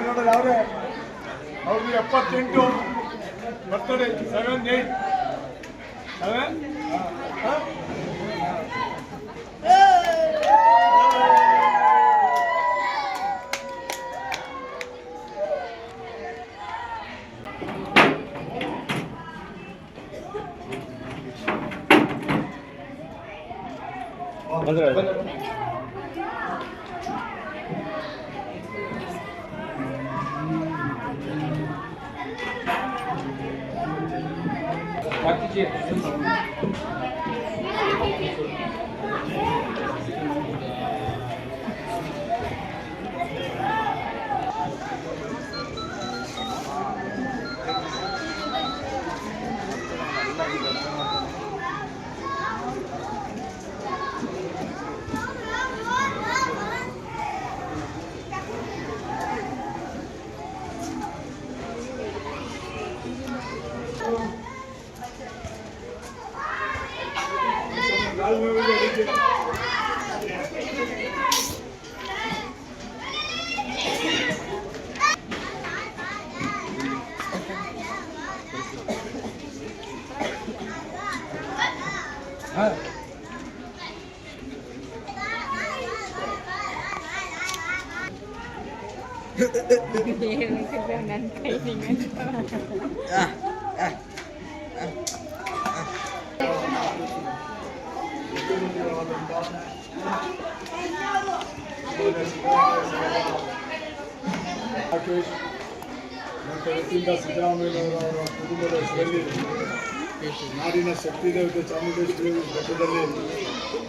ನೋಡೋದು ಯಾವ್ರೆ ಅವ್ರಿಗೆ 78 ಬರ್ತಡೆ 7 8 ರಾಕೇಶ್ ಮತ್ತು ವತಿಯಿಂದ ಸಿದ್ದರಾಮಯ್ಯನವರ ಕುಟುಂಬದ ಹೆಸರಲ್ಲಿ ನಾಡಿನ ಶಕ್ತಿ ದೇವತೆ ಚಾಮುಂಡೇಶ್ವರಿ ಬೆಟ್ಟದಲ್ಲಿ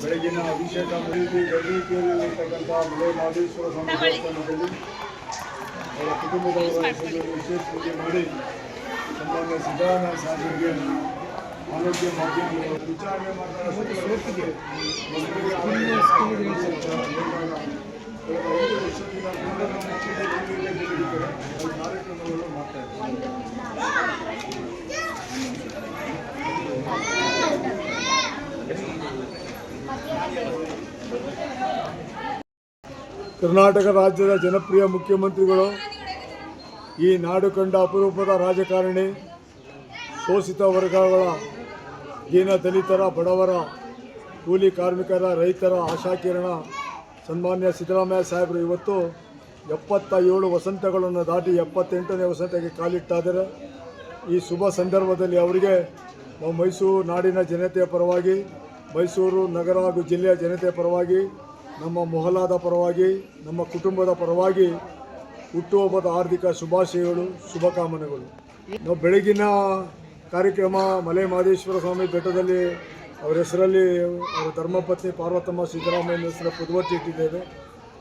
ಬೆಳಗಿನ ಅಭಿಷೇಕ ಮುಗಿದು ಗರ್ಭಿಣಿಯಲ್ಲಿರ್ತಕ್ಕಂಥ ಮಲೆ ಮಹದೇಶ್ವರ ಸ್ವಾಮಿ ದೇವಸ್ಥಾನದಲ್ಲಿ ಅವರ ಕುಟುಂಬದವರ ಹೆಸರಲ್ಲಿ ವಿಶೇಷ ಪೂಜೆ ಮಾಡಿ ಸನ್ಮಾನ್ಯ ಸಿದ್ದರಾಮಯ್ಯ ಸಾಹೇಬರಿಗೆ ಆರೋಗ್ಯ ಮಾಧ್ಯಮ ವಿಚಾರಣೆ ಮಾತಾಡೋದಕ್ಕೆ ಕಾರ್ಯಕ್ರಮಗಳು ಮಾಡ್ತಾ ಕರ್ನಾಟಕ ರಾಜ್ಯದ ಜನಪ್ರಿಯ ಮುಖ್ಯಮಂತ್ರಿಗಳು, ಈ ನಾಡು ಕಂಡ ಅಪರೂಪದ ರಾಜಕಾರಣಿ, ಶೋಷಿತ ವರ್ಗಗಳ ದೀನ ದಲಿತರ, ಬಡವರ, ಕೂಲಿ ಕಾರ್ಮಿಕರ, ರೈತರ ಆಶಾಕಿರಣ ಸನ್ಮಾನ್ಯ ಸಿದ್ದರಾಮಯ್ಯ ಸಾಹೇಬರು ಇವತ್ತು 77 ವಸಂತಗಳನ್ನು ದಾಟಿ 78ನೇ ವಸಂತಕ್ಕೆ ಕಾಲಿಟ್ಟಾದರೆ ಈ ಶುಭ ಸಂದರ್ಭದಲ್ಲಿ ಅವರಿಗೆ ಮೈಸೂರು ನಾಡಿನ ಜನತೆಯ ಪರವಾಗಿ, ಮೈಸೂರು ನಗರ ಹಾಗೂ ಜಿಲ್ಲೆಯ ಜನತೆಯ ಪರವಾಗಿ, ನಮ್ಮ ಮೊಹಲ್ಲಾದ ಪರವಾಗಿ, ನಮ್ಮ ಕುಟುಂಬದ ಪರವಾಗಿ ಹುಟ್ಟುಹಬ್ಬದ ಹಾರ್ದಿಕ ಶುಭಾಶಯಗಳು, ಶುಭಕಾಮನೆಗಳು. ನಾವು ಬೆಳಗಿನ ಕಾರ್ಯಕ್ರಮ ಮಲೆ ಮಹದೇಶ್ವರ ಸ್ವಾಮಿ ಬೆಟ್ಟದಲ್ಲಿ ಅವರ ಹೆಸರಲ್ಲಿ ಅವರ ಧರ್ಮಪತ್ನಿ ಪಾರ್ವತಮ್ಮ ಸಿದ್ದರಾಮಯ್ಯನ ಹೆಸರ ಪುದುವಟ್ಟಿ ಇಟ್ಟಿದ್ದೇವೆ.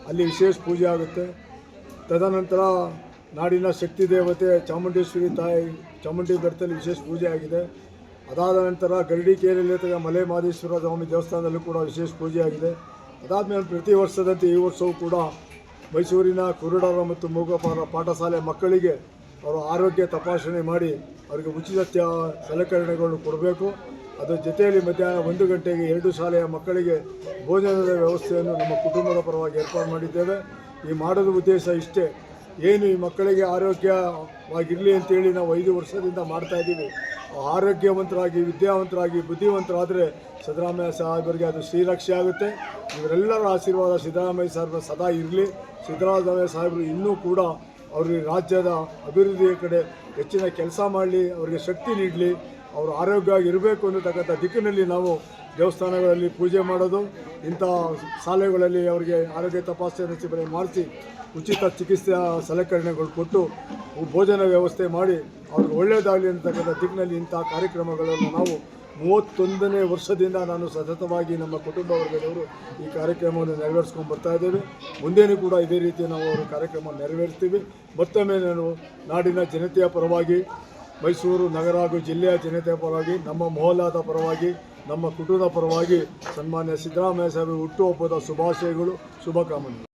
ಅಲ್ಲಿ ವಿಶೇಷ ಪೂಜೆ ಆಗುತ್ತೆ. ತದನಂತರ ನಾಡಿನ ಶಕ್ತಿ ದೇವತೆ ಚಾಮುಂಡೇಶ್ವರಿ ತಾಯಿ ಚಾಮುಂಡಿ ಬೆಟ್ಟದಲ್ಲಿ ವಿಶೇಷ ಪೂಜೆ ಆಗಿದೆ. ಅದಾದ ನಂತರ ಗರಡಿಕೇರಿಯಲ್ಲಿರ್ತಕ್ಕ ಮಲೆ ಮಹದೇಶ್ವರ ಸ್ವಾಮಿ ದೇವಸ್ಥಾನದಲ್ಲೂ ಕೂಡ ವಿಶೇಷ ಪೂಜೆ ಆಗಿದೆ. ಅದಾದಮೇಲೆ ಪ್ರತಿ ವರ್ಷದಂತೆ ಈ ವರ್ಷವೂ ಕೂಡ ಮೈಸೂರಿನ ಕುರುಡರ ಮತ್ತು ಮೂಗಪಾರ ಪಾಠಶಾಲೆ ಮಕ್ಕಳಿಗೆ ಅವರ ಆರೋಗ್ಯ ತಪಾಸಣೆ ಮಾಡಿ ಅವರಿಗೆ ಉಚಿತ ಸಲಕರಣೆಗಳನ್ನು ಕೊಡಬೇಕು. ಅದರ ಜೊತೆಯಲ್ಲಿ ಮಧ್ಯಾಹ್ನ 1 ಗಂಟೆಗೆ 2 ಶಾಲೆಯ ಮಕ್ಕಳಿಗೆ ಭೋಜನದ ವ್ಯವಸ್ಥೆಯನ್ನು ನಮ್ಮ ಕುಟುಂಬದ ಪರವಾಗಿ ಏರ್ಪಾಡು ಮಾಡಿದ್ದೇವೆ. ಈ ಮಾಡೋದ ಉದ್ದೇಶ ಇಷ್ಟೇ, ಏನು ಈ ಮಕ್ಕಳಿಗೆ ಆರೋಗ್ಯವಾಗಿರಲಿ ಅಂತೇಳಿ ನಾವು 5 ವರ್ಷದಿಂದ ಮಾಡ್ತಾಯಿದ್ದೀವಿ. ಆರೋಗ್ಯವಂತರಾಗಿ, ವಿದ್ಯಾವಂತರಾಗಿ, ಬುದ್ಧಿವಂತರಾದರೆ ಸಿದ್ದರಾಮಯ್ಯ ಸಾಹೇಬರಿಗೆ ಅದು ಶ್ರೀರಕ್ಷೆ ಆಗುತ್ತೆ. ಇವರೆಲ್ಲರ ಆಶೀರ್ವಾದ ಸಿದ್ದರಾಮಯ್ಯ ಸಾಹೇಬರ ಸದಾ ಇರಲಿ. ಸಿದ್ದರಾಮಯ್ಯ ಸಾಹೇಬರು ಇನ್ನೂ ಕೂಡ ಅವ್ರಿಗೆ ರಾಜ್ಯದ ಅಭಿವೃದ್ಧಿಯ ಕಡೆ ಹೆಚ್ಚಿನ ಕೆಲಸ ಮಾಡಲಿ, ಅವರಿಗೆ ಶಕ್ತಿ ನೀಡಲಿ, ಅವರು ಆರೋಗ್ಯವಾಗಿ ಇರಬೇಕು ಅನ್ನತಕ್ಕಂಥ ದಿಕ್ಕಿನಲ್ಲಿ ನಾವು ದೇವಸ್ಥಾನಗಳಲ್ಲಿ ಪೂಜೆ ಮಾಡೋದು, ಇಂಥ ಶಾಲೆಗಳಲ್ಲಿ ಅವರಿಗೆ ಆರೋಗ್ಯ ತಪಾಸಣೆ ಶಿಬಿರ ಮಾಡಿಸಿ ಉಚಿತ ಚಿಕಿತ್ಸೆಯ ಸಲಕರಣೆಗಳು ಕೊಟ್ಟು ಭೋಜನ ವ್ಯವಸ್ಥೆ ಮಾಡಿ ಅವ್ರಿಗೆ ಒಳ್ಳೆಯದಾಗಲಿ ಅಂತಕ್ಕಂಥ ದಿಕ್ಕಿನಲ್ಲಿ ಇಂಥ ಕಾರ್ಯಕ್ರಮಗಳನ್ನು ನಾವು 31ನೇ ವರ್ಷದಿಂದ ನಾನು ಸತತವಾಗಿ ನಮ್ಮ ಕುಟುಂಬ ವರ್ಗದವರು ಈ ಕಾರ್ಯಕ್ರಮವನ್ನು ನೆರವೇರಿಸ್ಕೊಂಡು ಬರ್ತಾ ಇದ್ದೇವೆ. ಮುಂದೇನೂ ಕೂಡ ಇದೇ ರೀತಿ ನಾವು ಅವರ ಕಾರ್ಯಕ್ರಮ ನೆರವೇರಿಸ್ತೀವಿ. ಮತ್ತೊಮ್ಮೆ ನಾನು ನಾಡಿನ ಜನತೆಯ ಪರವಾಗಿ, ಮೈಸೂರು ನಗರ ಹಾಗೂ ಜಿಲ್ಲೆಯ ಜನತೆಯ ಪರವಾಗಿ, ನಮ್ಮ ಮೊಹಲ್ಲಾದ ಪರವಾಗಿ, ನಮ್ಮ ಕುಟುಂಬದ ಪರವಾಗಿ ಸನ್ಮಾನ್ಯ ಸಿದ್ದರಾಮಯ್ಯ ಸಾಹೇಬರ ಹುಟ್ಟುಹಬ್ಬದ ಶುಭಾಶಯಗಳು, ಶುಭಕಾಮನೆಗಳು.